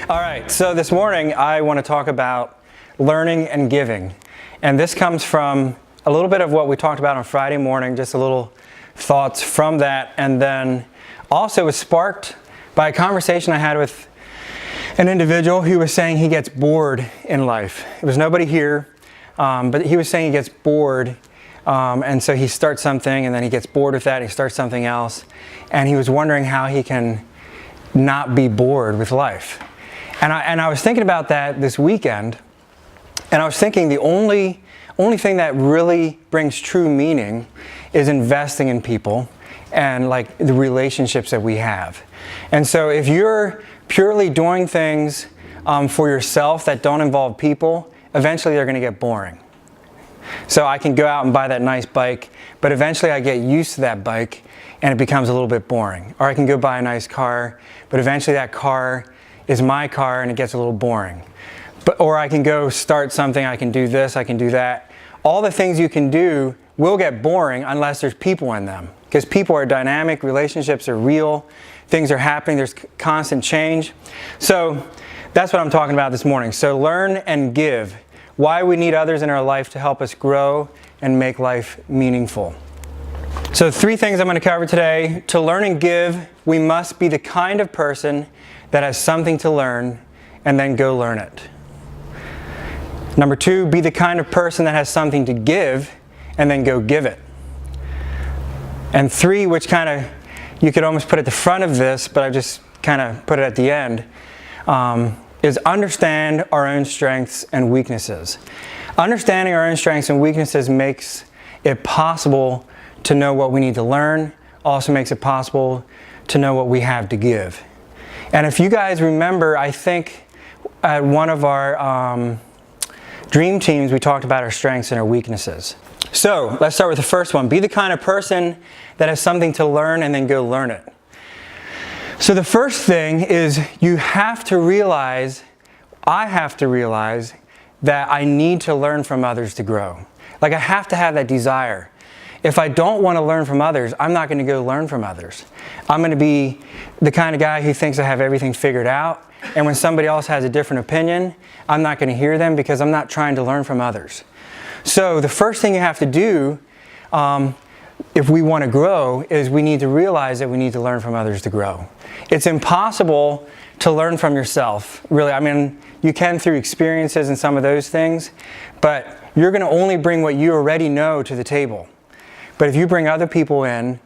All right, so this morning I want to talk about learning and giving. And this comes from a little bit of what we talked about on Friday morning, just a little thoughts from that. And then also was sparked by a conversation I had with an individual who was saying he gets bored in life. There was nobody here, but he was saying he gets bored. And so he starts something and then he gets bored with that, he starts something else. And he was wondering how he can not be bored with life. And I was thinking about that this weekend, and I was thinking the only thing that really brings true meaning is investing in people and like the relationships that we have. And so if you're purely doing things for yourself that don't involve people, eventually they're going to get boring. So I can go out and buy that nice bike, but eventually I get used to that bike and it becomes a little bit boring. Or I can go buy a nice car, but eventually that car is my car and it gets a little boring. Or I can go start something, I can do this, I can do that. All the things you can do will get boring unless there's people in them. Because people are dynamic, relationships are real, things are happening, there's constant change. So that's what I'm talking about this morning. So learn and give. Why we need others in our life to help us grow and make life meaningful. So 3 things I'm going to cover today. To learn and give, we must be the kind of person that has something to learn and then go learn it. Number 2, be the kind of person that has something to give and then go give it. And 3, which kind of, you could almost put at the front of this, but I just kind of put it at the end, is understand our own strengths and weaknesses. Understanding our own strengths and weaknesses makes it possible to know what we need to learn, also makes it possible to know what we have to give. And if you guys remember, I think at one of our dream teams, we talked about our strengths and our weaknesses. So let's start with the first one. Be the kind of person that has something to learn and then go learn it. So the first thing is you have to realize, I have to realize that I need to learn from others to grow. Like I have to have that desire. If I don't want to learn from others, I'm not going to go learn from others. I'm going to be the kind of guy who thinks I have everything figured out. And when somebody else has a different opinion, I'm not going to hear them because I'm not trying to learn from others. So the first thing you have to do if we want to grow is we need to realize that we need to learn from others to grow. It's impossible to learn from yourself, really. I mean, you can through experiences and some of those things, but you're going to only bring what you already know to the table. But if you bring other people in,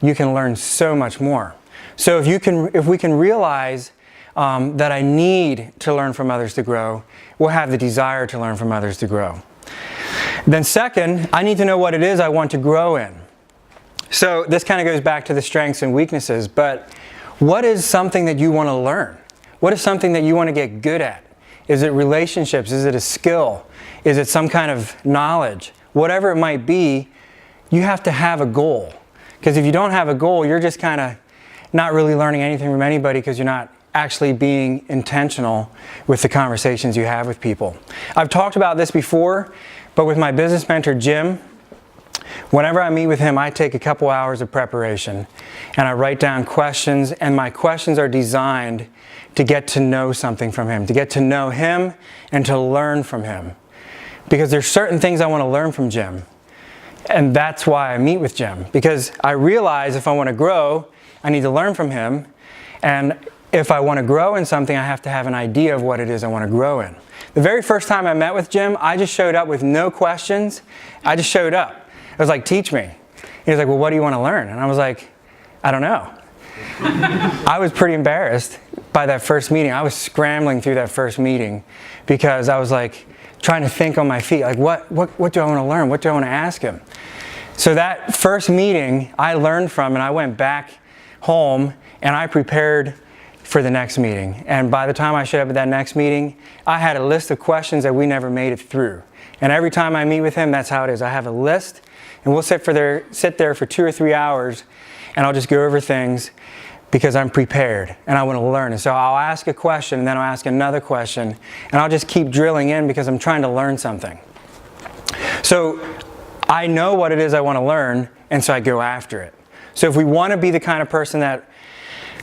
you can learn so much more. So if we can realize that I need to learn from others to grow, we'll have the desire to learn from others to grow. Then second, I need to know what it is I want to grow in. So this kind of goes back to the strengths and weaknesses, but what is something that you want to learn? What is something that you want to get good at? Is it relationships? Is it a skill? Is it some kind of knowledge? Whatever it might be, you have to have a goal. Because if you don't have a goal, you're just kind of not really learning anything from anybody because you're not actually being intentional with the conversations you have with people. I've talked about this before, but with my business mentor, Jim, whenever I meet with him, I take a couple hours of preparation and I write down questions, and my questions are designed to get to know something from him, to get to know him and to learn from him. Because there's certain things I want to learn from Jim. And that's why I meet with Jim, because I realize if I want to grow, I need to learn from him. And if I want to grow in something, I have to have an idea of what it is I want to grow in. The very first time I met with Jim, I just showed up with no questions. I just showed up. I was like, teach me. He was like, well, what do you want to learn? And I was like, I don't know. I was pretty embarrassed by that first meeting. I was scrambling through that first meeting because I was like trying to think on my feet. Like, what do I want to learn? What do I want to ask him? So that first meeting I learned from, and I went back home and I prepared for the next meeting. And by the time I showed up at that next meeting, I had a list of questions that we never made it through. And every time I meet with him, that's how it is. I have a list, and we'll sit there for 2 or 3 hours, and I'll just go over things because I'm prepared and I want to learn. And so I'll ask a question, and then I'll ask another question, and I'll just keep drilling in because I'm trying to learn something. So I know what it is I want to learn, and so I go after it. So if we want to be the kind of person that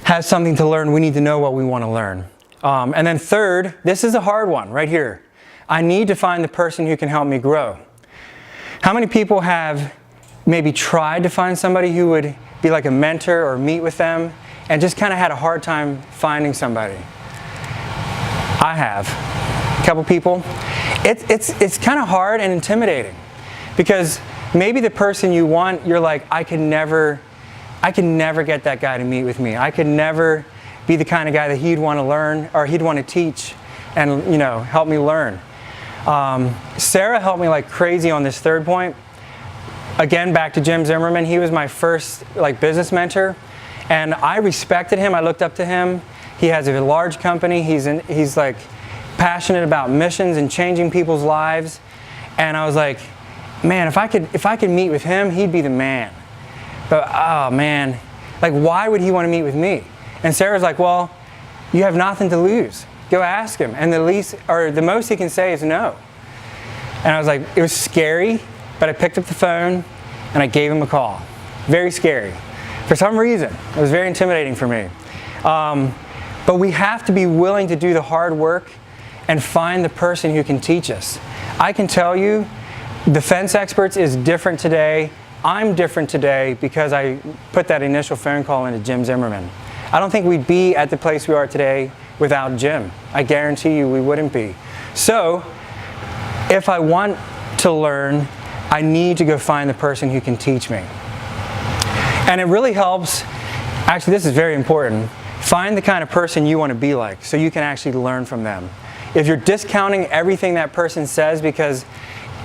has something to learn, we need to know what we want to learn. And then third, this is a hard one right here. I need to find the person who can help me grow. How many people have maybe tried to find somebody who would be like a mentor or meet with them and just kind of had a hard time finding somebody? I have. A couple people. It's kind of hard and intimidating because maybe the person you want, you're like, I could never get that guy to meet with me. I could never be the kind of guy that he'd want to learn or he'd want to teach and, you know, help me learn. Sarah helped me like crazy on this third point. Again, back to Jim Zimmerman. He was my first like business mentor, and I respected him. I looked up to him. He has a large company. He's like passionate about missions and changing people's lives. And I was like, man, if I could meet with him, he'd be the man. But oh man, like why would he want to meet with me? And Sarah's like, well, you have nothing to lose. Go ask him. And the most he can say is no. And I was like, it was scary, but I picked up the phone and I gave him a call. Very scary. For some reason, it was very intimidating for me. But we have to be willing to do the hard work and find the person who can teach us. I can tell you, Defense Experts is different today. I'm different today because I put that initial phone call into Jim Zimmerman. I don't think we'd be at the place we are today without Jim. I guarantee you we wouldn't be. So, if I want to learn, I need to go find the person who can teach me. And it really helps, actually this is very important, find the kind of person you want to be like so you can actually learn from them. If you're discounting everything that person says because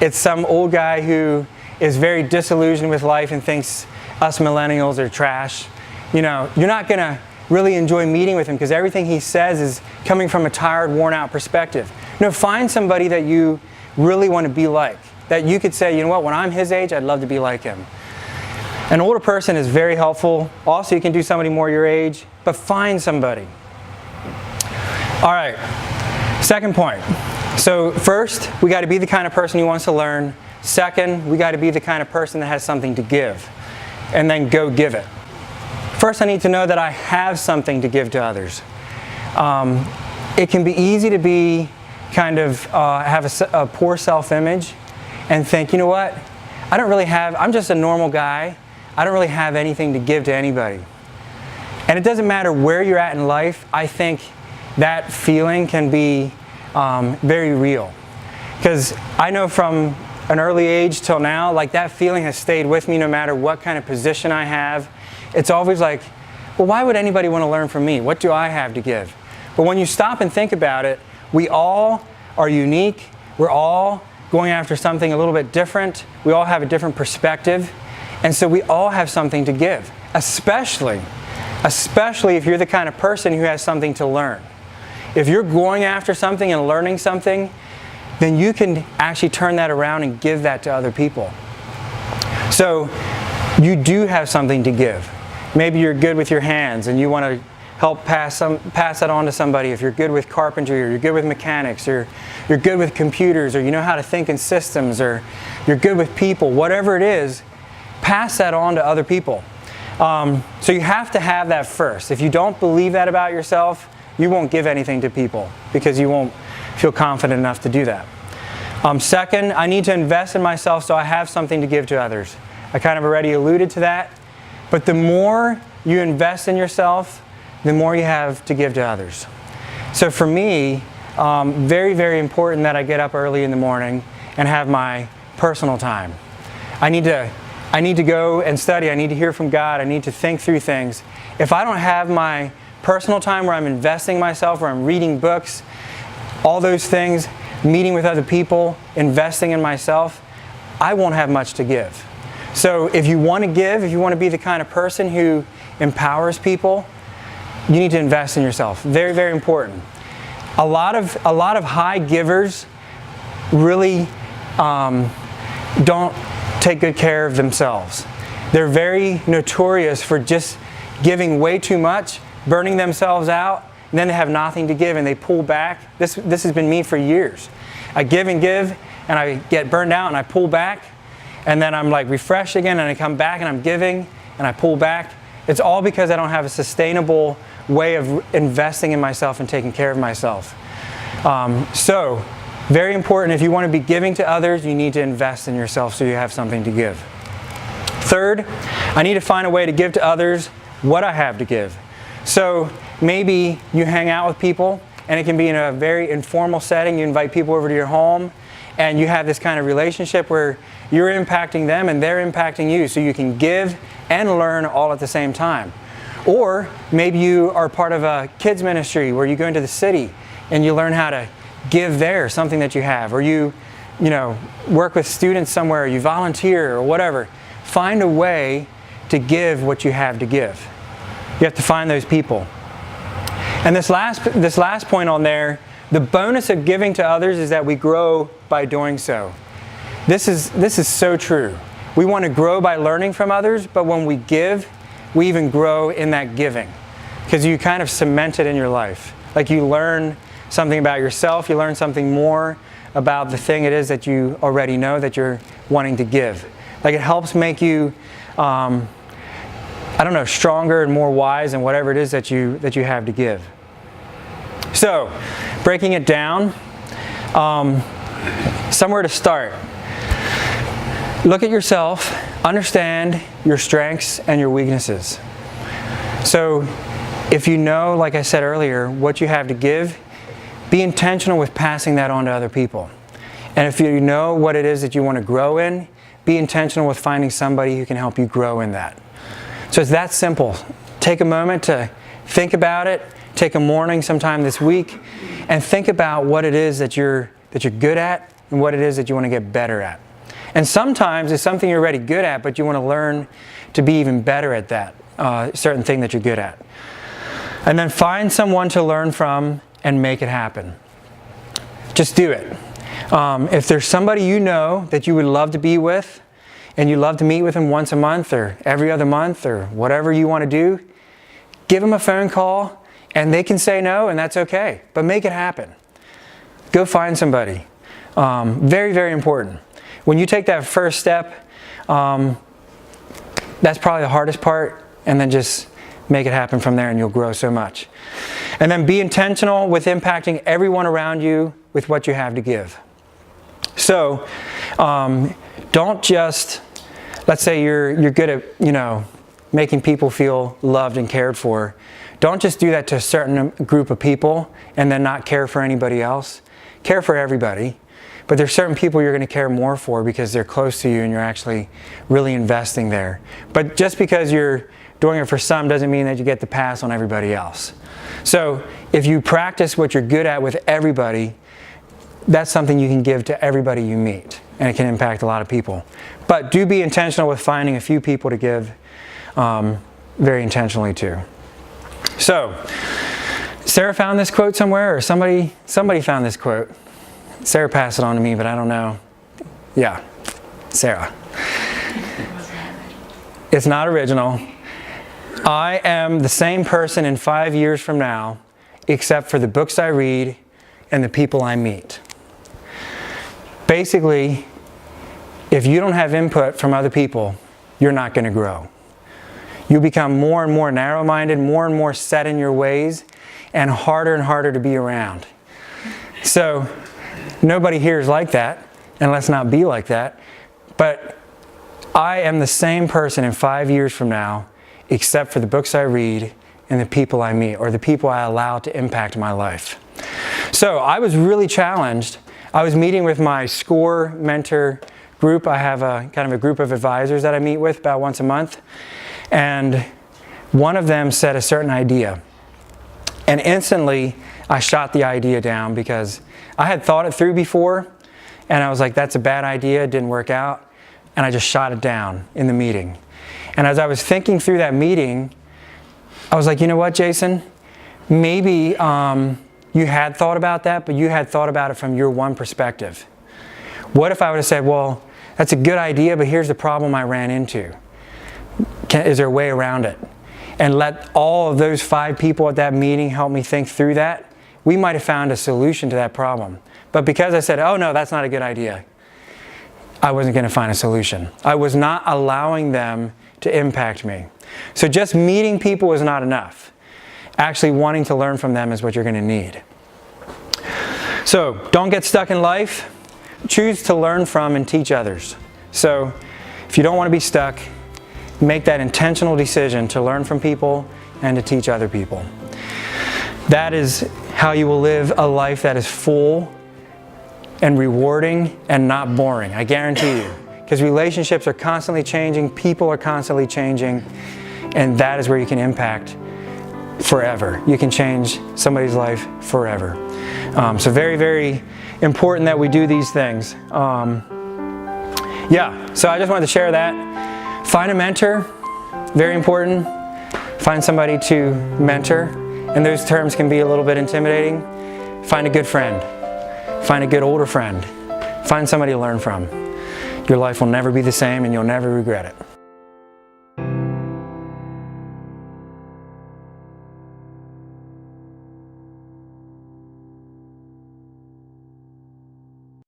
it's some old guy who is very disillusioned with life and thinks us millennials are trash, you know, you're not going to really enjoy meeting with him because everything he says is coming from a tired, worn out perspective. No, find somebody that you really want to be like, that you could say, you know what, when I'm his age, I'd love to be like him. An older person is very helpful. Also, you can do somebody more your age, but find somebody. All right, second point. So first, we got to be the kind of person who wants to learn. Second, we got to be the kind of person that has something to give, and then go give it. First, I need to know that I have something to give to others. It can be easy to be kind of have a poor self-image and think, you know what, I'm just a normal guy. I don't really have anything to give to anybody. And it doesn't matter where you're at in life, I think that feeling can be very real. Because I know from an early age till now, like that feeling has stayed with me no matter what kind of position I have. It's always like, well, why would anybody want to learn from me? What do I have to give? But when you stop and think about it, we all are unique. We're all going after something a little bit different. We all have a different perspective. And so we all have something to give, especially if you're the kind of person who has something to learn. If you're going after something and learning something, then you can actually turn that around and give that to other people. So you do have something to give. Maybe you're good with your hands and you want to help pass that on to somebody. If you're good with carpentry, or you're good with mechanics, or you're good with computers, or you know how to think in systems, or you're good with people, whatever it is, pass that on to other people. So you have to have that first. If you don't believe that about yourself, you won't give anything to people because you won't feel confident enough to do that. Second, I need to invest in myself so I have something to give to others. I kind of already alluded to that. But the more you invest in yourself, the more you have to give to others. So for me, very, very important that I get up early in the morning and have my personal time. I need to go and study. I need to hear from God. I need to think through things. If I don't have my personal time where I'm investing myself, where I'm reading books, all those things, meeting with other people, investing in myself, I won't have much to give. So if you want to give, if you want to be the kind of person who empowers people, you need to invest in yourself. Very, very important. A lot of high givers really don't take good care of themselves. They're very notorious for just giving way too much, burning themselves out, and then they have nothing to give and they pull back. This has been me for years. I give and I get burned out and I pull back, and then I'm like refreshed again and I come back and I'm giving and I pull back. It's all because I don't have a sustainable way of investing in myself and taking care of myself. So, very important, if you want to be giving to others, you need to invest in yourself so you have something to give. Third, I need to find a way to give to others what I have to give. So maybe you hang out with people, and it can be in a very informal setting. You invite people over to your home, and you have this kind of relationship where you're impacting them and they're impacting you, so you can give and learn all at the same time. Or maybe you are part of a kids ministry where you go into the city and you learn how to give there something that you have, or you work with students somewhere, you volunteer or whatever. Find a way to give what you have to give. You have to find those people. And this last point on there, the bonus of giving to others is that we grow by doing so. This is so true. We want to grow by learning from others, but when we give, we even grow in that giving, because you kind of cement it in your life. Like, you learn something about yourself, you learn something more about the thing it is that you already know that you're wanting to give. Like, it helps make you, stronger and more wise in whatever it is that you have to give. So, breaking it down, somewhere to start. Look at yourself, understand your strengths and your weaknesses. So, if you know, like I said earlier, what you have to give, be intentional with passing that on to other people. And if you know what it is that you want to grow in, be intentional with finding somebody who can help you grow in that. So it's that simple. Take a moment to think about it. Take a morning sometime this week and think about what it is that you're good at and what it is that you want to get better at. And sometimes it's something you're already good at, but you want to learn to be even better at that certain thing that you're good at. And then find someone to learn from and make it happen. Just do it. If there's somebody you know that you would love to be with, and you love to meet with them once a month or every other month or whatever you want to do, give them a phone call, and they can say no, and that's okay. But make it happen. Go find somebody. Very, very important. When you take that first step, that's probably the hardest part, and then just make it happen from there, and you'll grow so much. And then be intentional with impacting everyone around you with what you have to give. So, don't just, let's say you're good at, making people feel loved and cared for. Don't just do that to a certain group of people and then not care for anybody else. Care for everybody. But there's certain people you're going to care more for because they're close to you and you're actually really investing there. But just because you're doing it for some doesn't mean that you get the pass on everybody else. So if you practice what you're good at with everybody, that's something you can give to everybody you meet, and it can impact a lot of people. But do be intentional with finding a few people to give very intentionally to. So, Sarah found this quote somewhere, or somebody found this quote. Sarah passed it on to me, but I don't know. Yeah, Sarah. It's not original. I am the same person in 5 years from now, except for the books I read and the people I meet. Basically, if you don't have input from other people, you're not going to grow. You become more and more narrow-minded, more and more set in your ways, and harder to be around. So, nobody here is like that, and let's not be like that. But I am the same person in 5 years from now, except for the books I read and the people I meet, or the people I allow to impact my life. So I was really challenged. I was meeting with my SCORE mentor group. I have a kind of a group of advisors that I meet with about once a month. And one of them said a certain idea. And instantly, I shot the idea down because I had thought it through before, and I was like, that's a bad idea, it didn't work out. And I just shot it down in the meeting. And as I was thinking through that meeting, I was like, you know what, Jason? Maybe you had thought about that, but you had thought about it from your one perspective. What if I would have said, well, that's a good idea, but here's the problem I ran into. Is there a way around it? And let all of those 5 people at that meeting help me think through that. We might have found a solution to that problem. But because I said, oh no, that's not a good idea, I wasn't going to find a solution. I was not allowing them to impact me. So just meeting people was not enough. actually wanting to learn from them is what you're going to need. So don't get stuck in life. Choose to learn from and teach others. So if you don't want to be stuck, make that intentional decision to learn from people and to teach other people. That is how you will live a life that is full and rewarding and not boring. I guarantee you. Because relationships are constantly changing, people are constantly changing, and that is where you can impact forever. You can change somebody's life forever. So very, very important that we do these things. Yeah, so I just wanted to share that. Find a mentor, very important. Find somebody to mentor, and those terms can be a little bit intimidating. Find a good friend. Find a good older friend. Find somebody to learn from. Your life will never be the same and you'll never regret it.